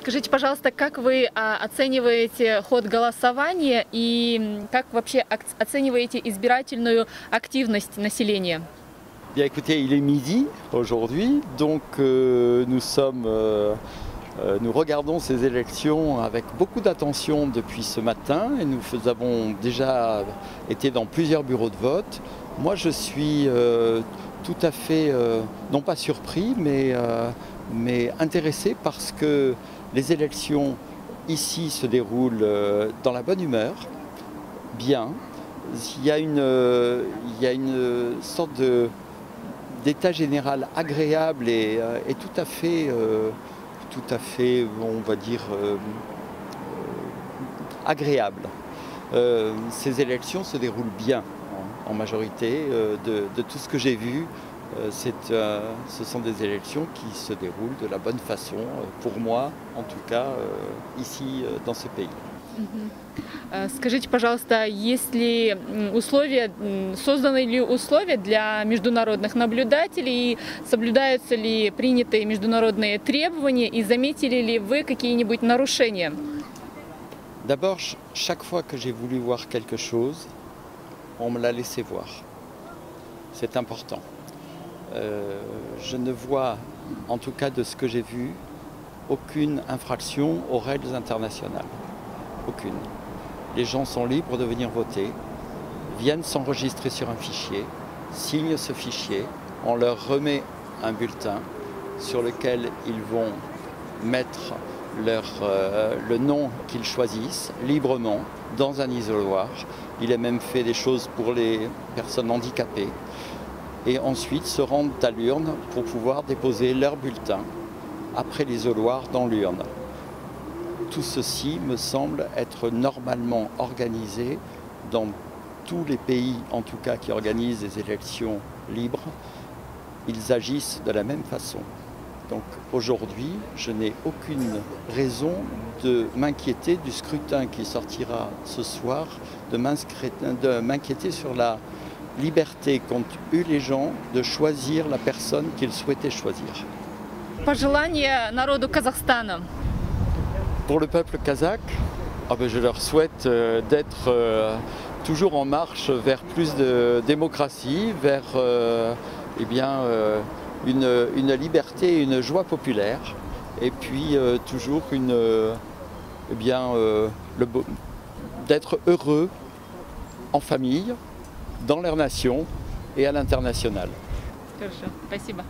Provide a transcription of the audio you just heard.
Скажите, пожалуйста, как вы оцениваете ход голосования и как вообще оцениваете избирательную активность населения? Bien écoutez, il est midi aujourd'hui, donc nous regardons ces élections avec beaucoup d'attention depuis ce matin et nous avons déjà été dans plusieurs bureaux de vote. Moi je suis tout à fait, non pas surpris, mais intéressé parce que les élections ici se déroulent dans la bonne humeur, bien. Il y a une sorte d'état général agréable et tout à fait, on va dire, agréable. Ces élections se déroulent bien en majorité. De tout ce que j'ai vu, ce sont des élections qui se déroulent de la bonne façon, pour moi en tout cas, ici dans ce pays. Скажите, пожалуйста, созданы ли условия для международных наблюдателей, соблюдаются ли принятые международные требования и заметили ли вы какие-нибудь нарушения? D'abord, chaque fois que j'ai voulu voir quelque chose, on me l'a laissé voir. C'est important. Je ne vois, en tout cas de ce que j'ai vu, aucune infraction aux règles internationales. Aucune. Les gens sont libres de venir voter, viennent s'enregistrer sur un fichier, signent ce fichier, on leur remet un bulletin sur lequel ils vont mettre le nom qu'ils choisissent librement dans un isoloir. Il est même fait des choses pour les personnes handicapées et ensuite se rendent à l'urne pour pouvoir déposer leur bulletin après l'isoloir dans l'urne. Tout ceci me semble être normalement organisé dans tous les pays, en tout cas qui organisent des élections libres. Ils agissent de la même façon. Donc aujourd'hui, je n'ai aucune raison de m'inquiéter du scrutin qui sortira ce soir, de m'inquiéter sur la liberté qu'ont eu les gens de choisir la personne qu'ils souhaitaient choisir. Пожелания народу Казахстана. Pour le peuple kazakh, je leur souhaite d'être toujours en marche vers plus de démocratie, vers une liberté et une joie populaire, et puis toujours d'être heureux en famille, dans leur nation et à l'international. Хорошо, спасибо.